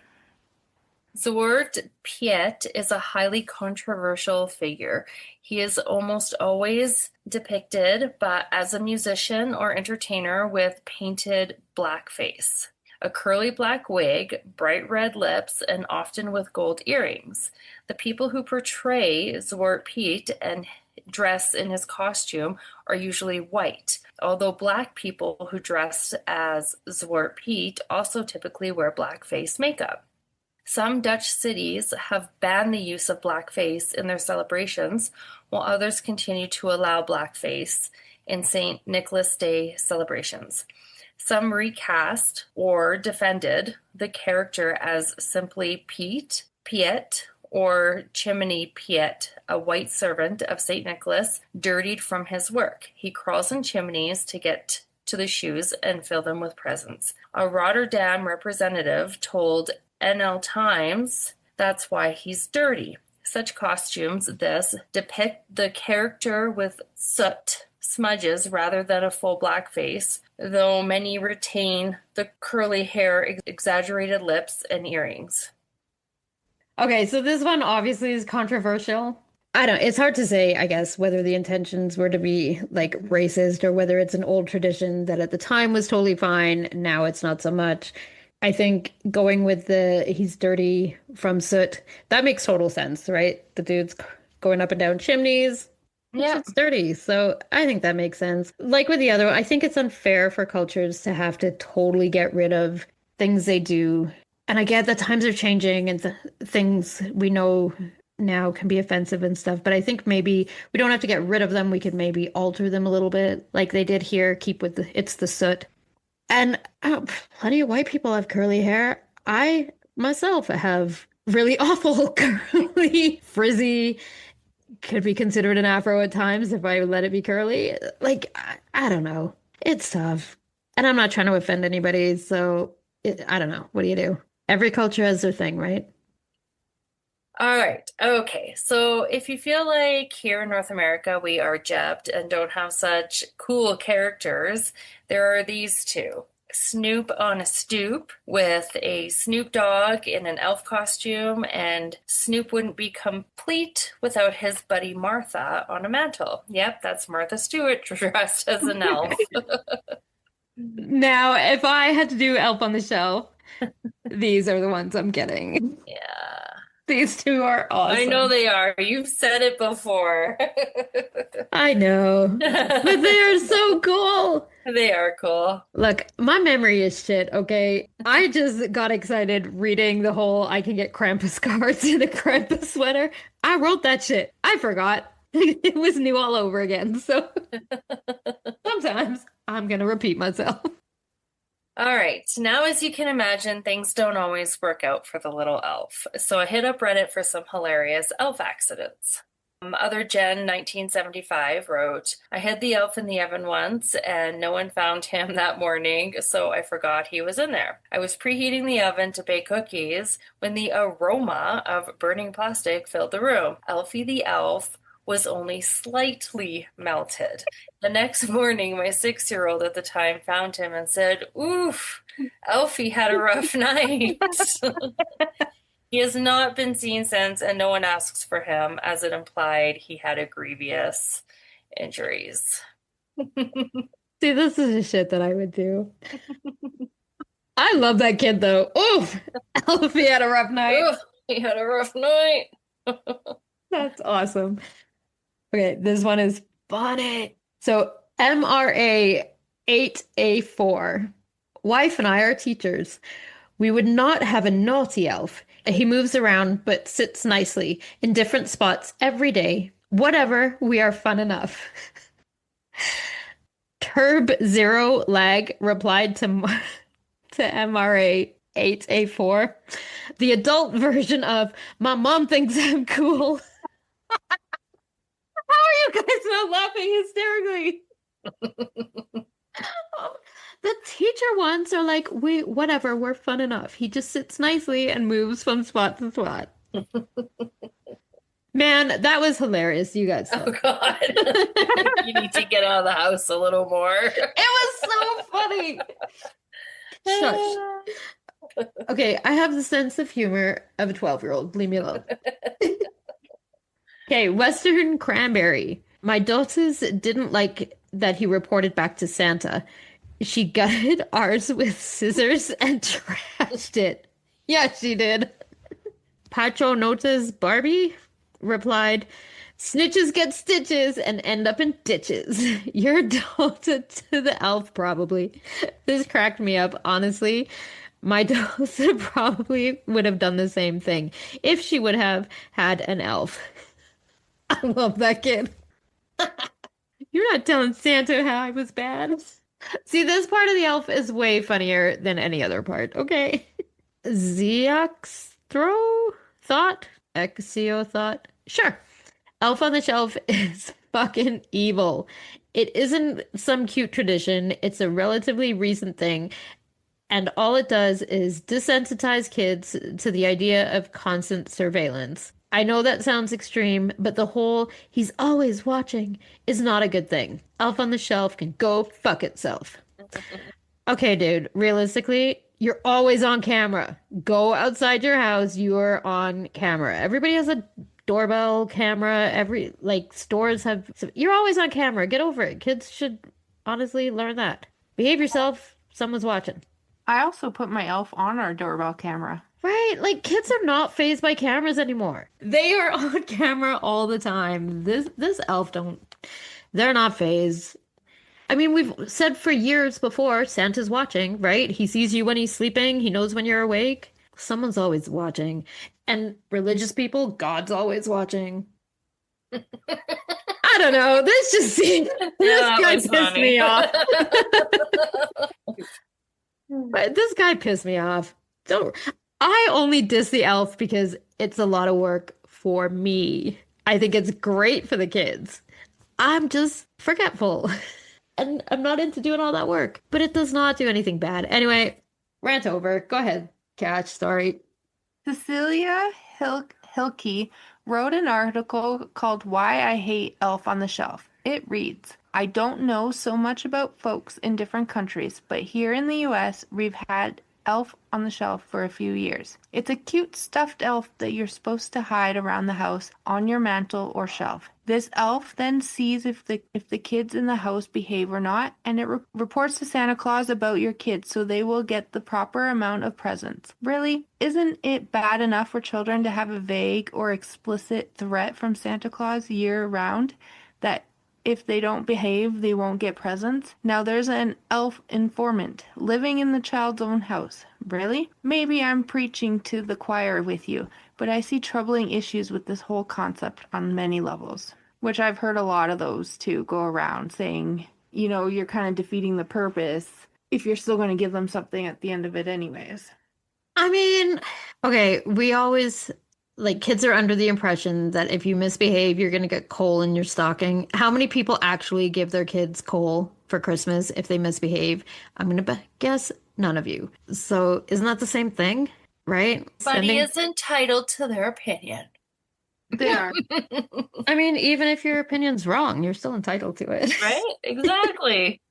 Zwart Piet is a highly controversial figure. He is almost always depicted but as a musician or entertainer with painted black face, a curly black wig, bright red lips, and often with gold earrings. The people who portray Zwart Piet and dress in his costume are usually white, although black people who dress as Zwart Piet also typically wear blackface makeup. Some Dutch cities have banned the use of blackface in their celebrations, while others continue to allow blackface in St. Nicholas Day celebrations. Some recast or defended the character as simply Piet, or Chimney Piet, a white servant of St. Nicholas, dirtied from his work. He crawls in chimneys to get to the shoes and fill them with presents. A Rotterdam representative told NL Times that's why he's dirty. Such costumes this depict the character with soot smudges rather than a full black face, though many retain the curly hair, exaggerated lips, and earrings. Okay, so this one obviously is controversial. I don't, it's hard to say, I guess, whether the intentions were to be like racist or whether it's an old tradition that at the time was totally fine. Now it's not so much. I think going with the he's dirty from soot, that makes total sense, right? The dude's going up and down chimneys. Yeah. It's dirty. So I think that makes sense. Like with the other one, I think it's unfair for cultures to have to totally get rid of things they do. And I get that times are changing and things we know now can be offensive and stuff, but I think maybe we don't have to get rid of them. We could maybe alter them a little bit, like they did here. Keep with it's the soot. And plenty of white people have curly hair. I myself have really awful curly, frizzy, could be considered an afro at times if I let it be curly. Like, I don't know. It's tough. And I'm not trying to offend anybody, so I don't know. What do you do? Every culture has their thing, right? All right. Okay. So if you feel like here in North America we are gypped and don't have such cool characters, there are these two. Snoop on a stoop with a Snoop Dogg in an elf costume, and Snoop wouldn't be complete without his buddy Martha on a mantle. Yep, that's Martha Stewart dressed as an elf. Now, if I had to do Elf on the Shelf, these are the ones I'm getting. Yeah. These two are awesome. I know they are. You've said it before. I know. But they are so cool. They are cool. Look, my memory is shit, okay? I just got excited reading the whole I can get Krampus cards in a Krampus sweater. I wrote that shit. I forgot. It was new all over again. So sometimes I'm going to repeat myself. All right, now as you can imagine, things don't always work out for the little elf. So I hit up Reddit for some hilarious elf accidents. Other Jen 1975 wrote, I hid the elf in the oven once and no one found him that morning, so I forgot he was in there. I was preheating the oven to bake cookies when the aroma of burning plastic filled the room. Elfie the elf was only slightly melted. The next morning, my 6-year-old at the time found him and said, oof, Elfie had a rough night. He has not been seen since, and no one asks for him, as it implied he had a grievous injuries. See, this is the shit that I would do. I love that kid, though. Oof, Elfie had a rough night. Oof, he had a rough night. That's awesome. Okay, this one is funny. So MRA 8A4. Wife and I are teachers. We would not have a naughty elf. He moves around but sits nicely in different spots every day. Whatever, we are fun enough. Turb Zero Lag replied to MRA 8A4. The adult version of my mom thinks I'm cool. How are you guys not laughing hysterically? The teacher ones are like, whatever, we're fun enough. He just sits nicely and moves from spot to spot. Man, that was hilarious. You guys saw. Oh, God. You need to get out of the house a little more. It was so funny. Shush. Okay, I have the sense of humor of a 12-year-old. Leave me alone. Okay, Western Cranberry. My daughters didn't like that he reported back to Santa. She gutted ours with scissors and trashed it. Yeah, she did. Patronotas Barbie replied, Snitches get stitches and end up in ditches. You're adopted to the elf, probably. This cracked me up, honestly. My Dulce probably would have done the same thing if she would have had an elf. I love that kid. You're not telling Santa how I was bad. See, this part of the elf is way funnier than any other part, okay? Zeoxthro thought? Exio thought? Sure. Elf on the Shelf is fucking evil. It isn't some cute tradition, it's a relatively recent thing, and all it does is desensitize kids to the idea of constant surveillance. I know that sounds extreme, but the whole he's always watching is not a good thing. Elf on the Shelf can go fuck itself. Okay, dude, realistically, you're always on camera. Go outside your house, you're on camera. Everybody has a doorbell camera. Every like stores have, you're always on camera. Get over it. Kids should honestly learn that. Behave yourself. Someone's watching. I also put my elf on our doorbell camera. Right? Like kids are not fazed by cameras anymore. They are on camera all the time. This elf don't. They're not phased. I mean, we've said for years before, Santa's watching, right? He sees you when he's sleeping. He knows when you're awake. Someone's always watching. And religious people, God's always watching. I don't know. This just seems this guy pissed me off. But this guy pissed me off. Don't I only diss the elf because it's a lot of work for me. I think it's great for the kids. I'm just forgetful. And I'm not into doing all that work. But it does not do anything bad. Anyway, rant over. Go ahead, Catch. Sorry. Cecilia Hilke wrote an article called Why I Hate Elf on the Shelf. It reads, I don't know so much about folks in different countries, but here in the US, we've had Elf on the Shelf for a few years. It's a cute stuffed elf that you're supposed to hide around the house on your mantle or shelf. This elf then sees if the kids in the house behave or not, and it reports to Santa Claus about your kids so they will get the proper amount of presents. Really? Isn't it bad enough for children to have a vague or explicit threat from Santa Claus year round that if they don't behave, they won't get presents? Now there's an elf informant living in the child's own house. Really? Maybe I'm preaching to the choir with you, but I see troubling issues with this whole concept on many levels. Which I've heard a lot of those too go around saying, you know, you're kind of defeating the purpose if you're still going to give them something at the end of it anyways. I mean, okay, we always like kids are under the impression that if you misbehave, you're going to get coal in your stocking. How many people actually give their kids coal for Christmas if they misbehave? I'm going to guess none of you. So isn't that the same thing, right? Everybody is entitled to their opinion. They are. I mean, even if your opinion's wrong, you're still entitled to it. Right? Exactly.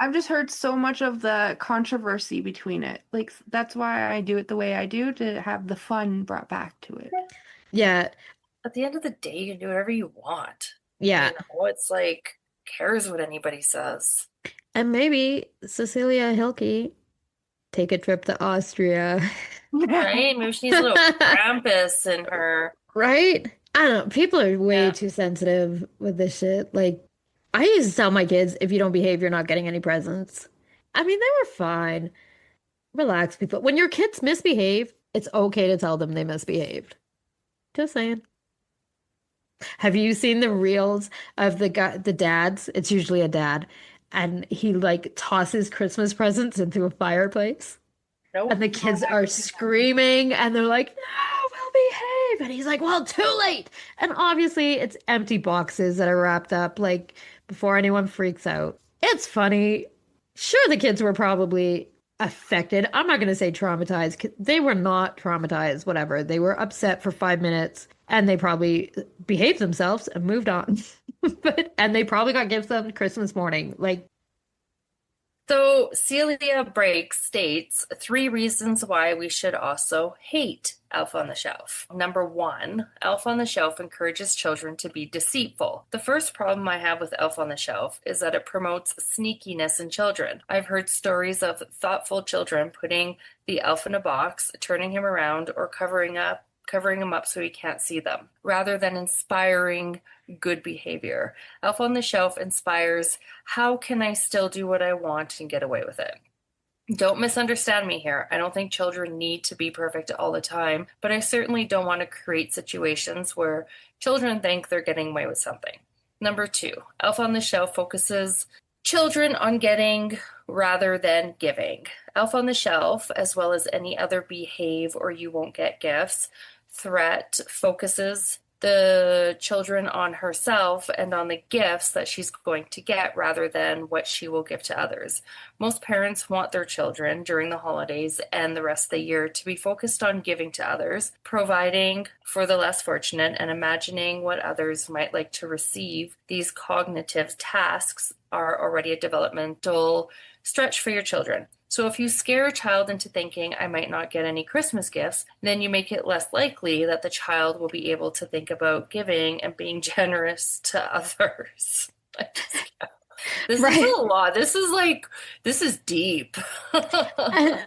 I've just heard so much of the controversy between it. Like, that's why I do it the way I do, to have the fun brought back to it. Yeah. At the end of the day, you can do whatever you want. Yeah. You know, it's like, cares what anybody says. And maybe Cecilia Hilke take a trip to Austria. Right? Maybe she needs a little Krampus in her. Right? I don't know. People are way too sensitive with this shit. Like, I used to tell my kids, if you don't behave, you're not getting any presents. I mean, they were fine. Relax, people. When your kids misbehave, it's okay to tell them they misbehaved. Just saying. Have you seen the reels of the dads? It's usually a dad, and he like tosses Christmas presents into a fireplace. Nope. And the kids are screaming and they're like, no, we'll behave. And he's like, well, too late. And obviously it's empty boxes that are wrapped up like before anyone freaks out. It's funny. Sure, the kids were probably affected. I'm not going to say traumatized. They were not traumatized, whatever. They were upset for 5 minutes and they probably behaved themselves and moved on. And they probably got gifts on Christmas morning. Like, so Celia Brake states 3 reasons why we should also hate Elf on the Shelf. Number 1, Elf on the Shelf encourages children to be deceitful. The first problem I have with Elf on the Shelf is that it promotes sneakiness in children. I've heard stories of thoughtful children putting the elf in a box, turning him around, or covering up covering them up so he can't see them, rather than inspiring good behavior. Elf on the Shelf inspires, how can I still do what I want and get away with it? Don't misunderstand me here. I don't think children need to be perfect all the time, but I certainly don't want to create situations where children think they're getting away with something. Number 2, Elf on the Shelf focuses children on getting rather than giving. Elf on the Shelf, as well as any other behave or you won't get gifts threat, focuses the children on herself and on the gifts that she's going to get rather than what she will give to others. Most parents want their children during the holidays and the rest of the year to be focused on giving to others, providing for the less fortunate, and imagining what others might like to receive. These cognitive tasks are already a developmental stretch for your children. So if you scare a child into thinking, I might not get any Christmas gifts, then you make it less likely that the child will be able to think about giving and being generous to others. This is a lot. This is deep.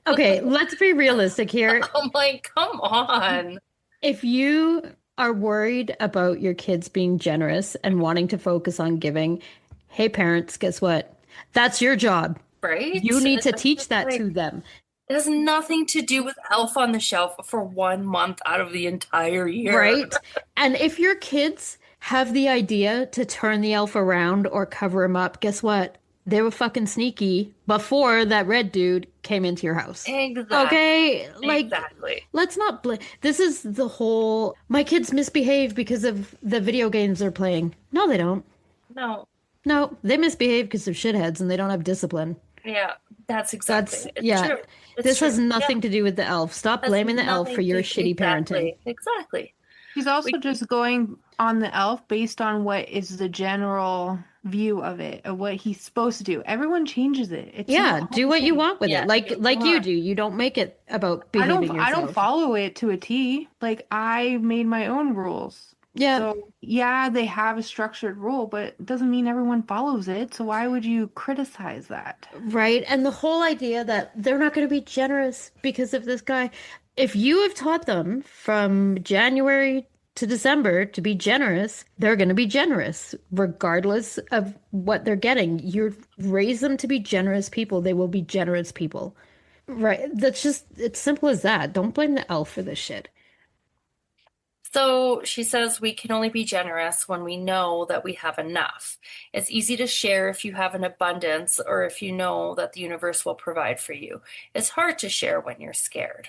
Okay, let's be realistic here. I'm like, come on. If you are worried about your kids being generous and wanting to focus on giving, hey, parents, guess what? That's your job. Right? You need to teach that to them. It has nothing to do with Elf on the Shelf for 1 month out of the entire year. Right? And if your kids have the idea to turn the elf around or cover him up, guess what? They were fucking sneaky before that red dude came into your house. Exactly. Okay? Exactly. Let's not blame. This is the whole, my kids misbehave because of the video games they're playing. No, they don't. No, they misbehave because they're shitheads and they don't have discipline. Yeah, that's exactly. True. This has nothing to do with the elf. Stop blaming the elf for your shitty parenting. Exactly. He's also just going on the elf based on what is the general view of it, of what he's supposed to do. Everyone changes it. It's do what you want with it. Like you do. You don't make it about behaving yourself. I don't follow it to a T. Like, I made my own rules. Yeah. So, yeah, they have a structured rule, but it doesn't mean everyone follows it. So why would you criticize that? Right. And the whole idea that they're not going to be generous because of this guy. If you have taught them from January to December to be generous, they're going to be generous regardless of what they're getting. You raise them to be generous people, they will be generous people. Right. It's simple as that. Don't blame the elf for this shit. So she says we can only be generous when we know that we have enough. It's easy to share if you have an abundance or if you know that the universe will provide for you. It's hard to share when you're scared.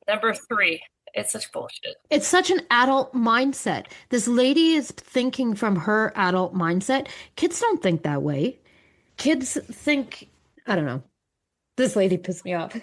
Number 3, it's such bullshit. It's such an adult mindset. This lady is thinking from her adult mindset. Kids don't think that way. Kids think, I don't know. This lady pissed me off.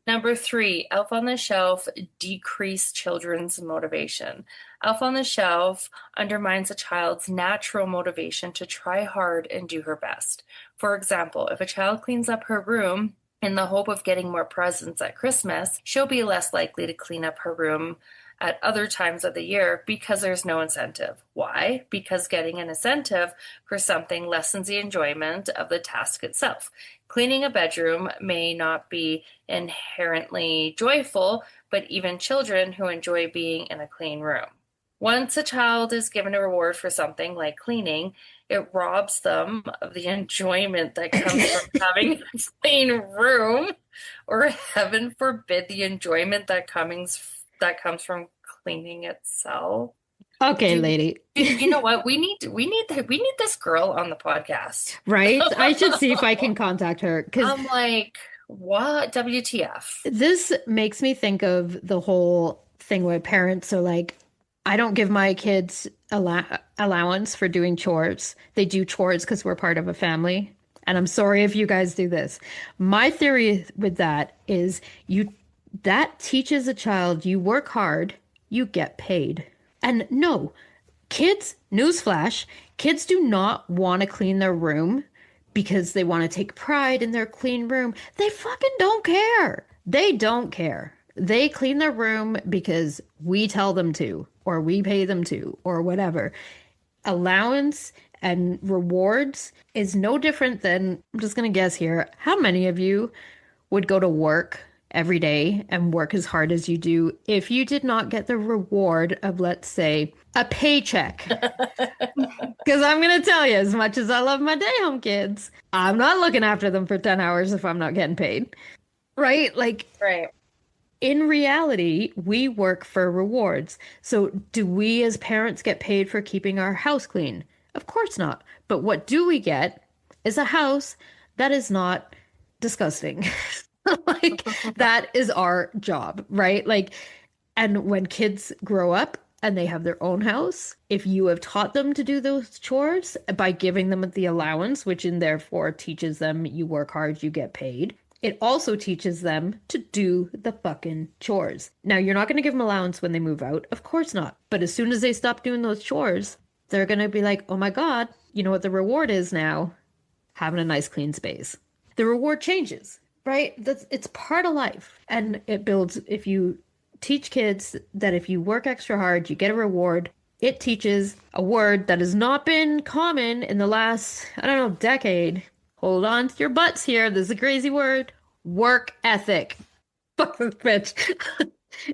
Number 3, Elf on the Shelf decrease children's motivation. Elf on the Shelf undermines a child's natural motivation to try hard and do her best. For example, if a child cleans up her room in the hope of getting more presents at Christmas, she'll be less likely to clean up her room at other times of the year because there's no incentive. Why? Because getting an incentive for something lessens the enjoyment of the task itself. Cleaning a bedroom may not be inherently joyful, but even children who enjoy being in a clean room. Once a child is given a reward for something like cleaning, it robs them of the enjoyment that comes from having a clean room, or heaven forbid, the enjoyment that comes from cleaning itself. Okay, lady. You know what? We need this girl on the podcast. Right? I should see if I can contact her because I'm like, what? WTF? This makes me think of the whole thing where parents are like, I don't give my kids allowance for doing chores. They do chores because we're part of a family. And I'm sorry if you guys do this. My theory with that is that teaches a child you work hard, you get paid. And no, kids, newsflash, kids do not want to clean their room because they want to take pride in their clean room. They fucking don't care. They don't care. They clean their room because we tell them to, or we pay them to, or whatever. Allowance and rewards is no different than, I'm just going to guess here, how many of you would go to work every day and work as hard as you do if you did not get the reward of, let's say, a paycheck? Because I'm going to tell you, as much as I love my day home kids, I'm not looking after them for 10 hours if I'm not getting paid. Right? Like, Right. in reality, we work for rewards. So, do we as parents get paid for keeping our house clean? Of course not. But what do we get is a house that is not disgusting. Like, that is our job, right? Like, and when kids grow up and they have their own house, if you have taught them to do those chores by giving them the allowance, which in therefore teaches them you work hard, you get paid, it also teaches them to do the fucking chores. Now, you're not going to give them allowance when they move out. Of course not. But as soon as they stop doing those chores, they're going to be like, oh my God, you know what the reward is now? Having a nice clean space. The reward changes, right? It's part of life. And it builds, if you teach kids that if you work extra hard, you get a reward, it teaches a word that has not been common in the last, I don't know, decade. Hold on to your butts here. This is a crazy word. Work ethic. Fuck this bitch.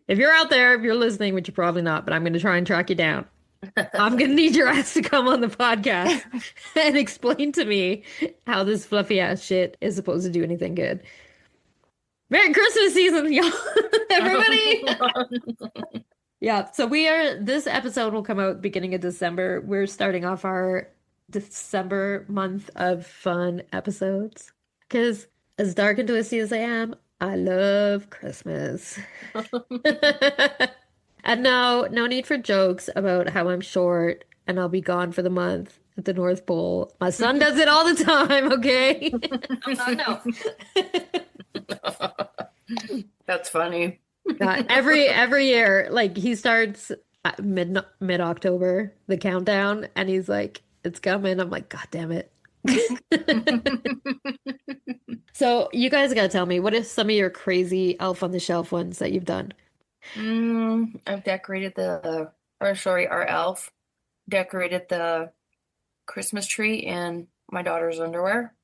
If you're out there, if you're listening, which you're probably not, but I'm going to try and track you down. I'm going to need your ass to come on the podcast and explain to me how this fluffy ass shit is supposed to do anything good. Merry Christmas season, y'all. Everybody. Yeah, so this episode will come out beginning of December. We're starting off our December month of fun episodes. Because as dark and twisty as I am, I love Christmas. And no need for jokes about how I'm short and I'll be gone for the month at the North Pole. My son does it all the time, okay? No. That's funny. Every year, like he starts at mid-October, the countdown, and he's like, it's coming. I'm like, God damn it. So you guys gotta tell me, what is some of your crazy Elf on the Shelf ones that you've done? I've decorated our elf decorated the Christmas tree in my daughter's underwear.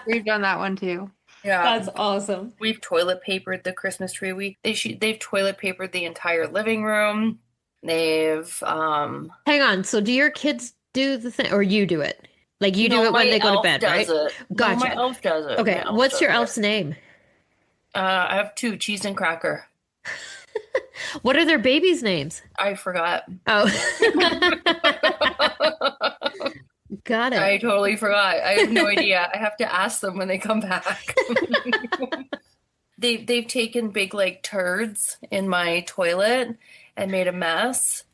We've done that one too. Yeah, That's awesome. we've toilet papered the Christmas tree. They've toilet papered the entire living room. They've Hang on. So do your kids do the thing, or you do it? Like you do no, it when my they go to elf bed, does right? it. No, Gotcha. my elf does it. Okay, My elf what's does your it. elf's name? I have two, Cheese and Cracker. What are their babies' names? I forgot. Oh, got I it. totally forgot. I have no idea. I have to ask them when they come back. They've taken big like turds in my toilet and made a mess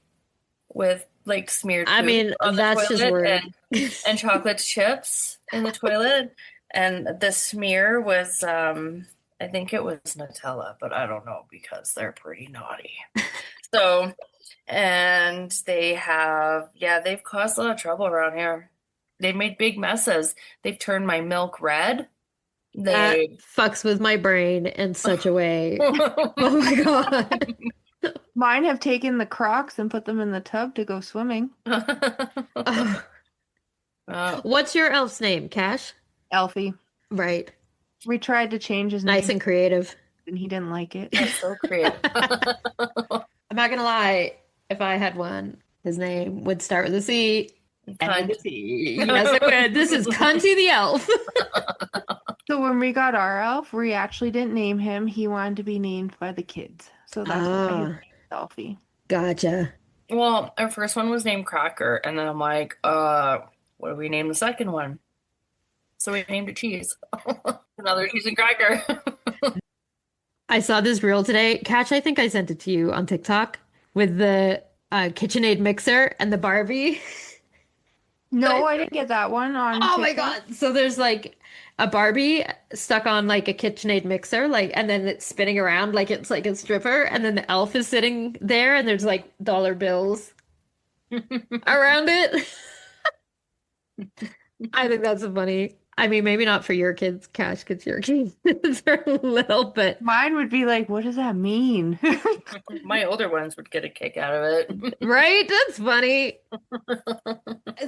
with like smeared I poop mean, on the that's just toilet weird. and chocolate chips in the toilet. And the smear was I think it was Nutella, but I don't know because they're pretty naughty. So, and they've caused a lot of trouble around here. They've made big messes. They've turned my milk red. That They fucks with my brain in such a way. Oh my God. Mine have taken the Crocs and put them in the tub to go swimming. Oh. Uh, What's your elf's name? Cash? Elfie. Right. We tried to change his Nice name and creative. and he didn't like it. that's so creative. I'm not gonna lie, if I had one, his name would start with a C. And with a T. Yes, it would. This is Cunty the Elf. So when we got our elf, we actually didn't name him. He wanted to be named by the kids. So that's why his name is Elfie. Gotcha. Well, our first one was named Cracker, and then I'm like, what do we name the second one? So we named it Cheese. Another cheese and cracker. I saw this reel today. Catch, I think I sent it to you on TikTok with the KitchenAid mixer and the Barbie. No, I didn't get that one on Oh my TikTok. God. So there's like a Barbie stuck on like a KitchenAid mixer, like, and then it's spinning around like it's like a stripper, and then the elf is sitting there, and there's like dollar bills around it. I think that's funny. I mean, maybe not for your kids, Cash, because your kids are little, but Mine would be like, what does that mean? My older ones would get a kick out of it. right? That's funny.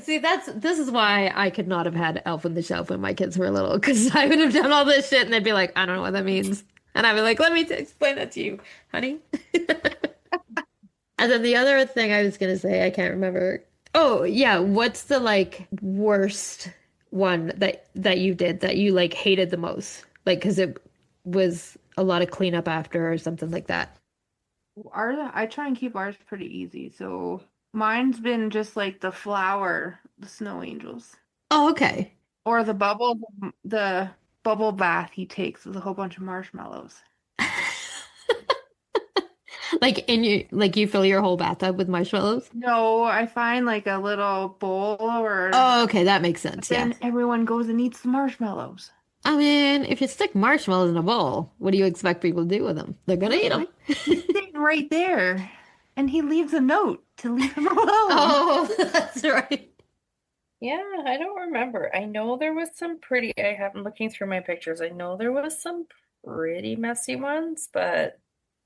See, this is why I could not have had Elf on the Shelf when my kids were little, because I would have done all this shit and they'd be like, I don't know what that means. And I'd be like, let me explain that to you, honey. And then the other thing I was gonna say, I can't remember. Oh, yeah, what's the like worst one that you did that you like hated the most? Like, because it was a lot of cleanup after or something like that. I try and keep ours pretty easy. So mine's been just like the snow angels, Oh, okay. or the bubble bath he takes with a whole bunch of marshmallows. Like you fill your whole bathtub with marshmallows? No, I find like a little bowl or Oh, okay, that makes sense. Yeah. then everyone goes and eats the marshmallows. I mean, if you stick marshmallows in a bowl, what do you expect people to do with them? They're gonna eat them. He's sitting right there, and he leaves a note to leave him alone. Oh, that's right. Yeah, I don't remember. I know there was some pretty, I haven't looking through my pictures. I know there was some pretty messy ones, but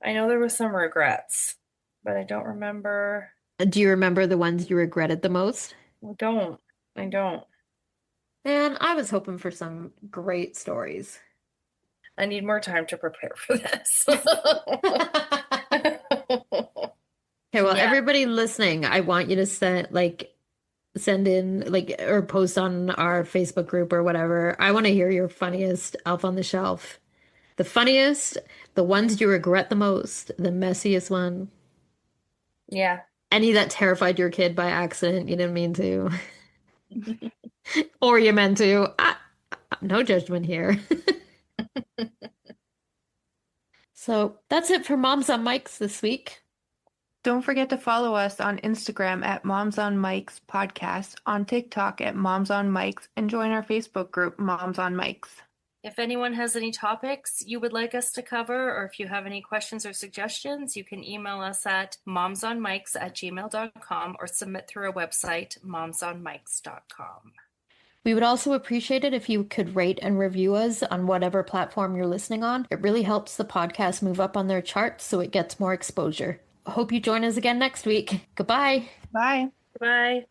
I know there was some regrets, but I don't remember. Do you remember the ones you regretted the most? I don't. I don't. Man, I was hoping for some great stories. I need more time to prepare for this. Okay, well, Yeah. everybody listening, I want you to send in like or post on our Facebook group or whatever. I want to hear your funniest Elf on the Shelf. The funniest, the ones you regret the most, the messiest one. Yeah. Any that terrified your kid by accident, you didn't mean to. Or you meant to. No judgment here. So that's it for Moms on Mics this week. Don't forget to follow us on Instagram at Moms on Mics Podcast, on TikTok at Moms on Mics, and join our Facebook group, Moms on Mics. If anyone has any topics you would like us to cover, or if you have any questions or suggestions, you can email us at momsonmics@gmail.com or submit through our website, momsonmics.com. We would also appreciate it if you could rate and review us on whatever platform you're listening on. It really helps the podcast move up on their charts so it gets more exposure. I hope you join us again next week. Goodbye. Bye. Bye.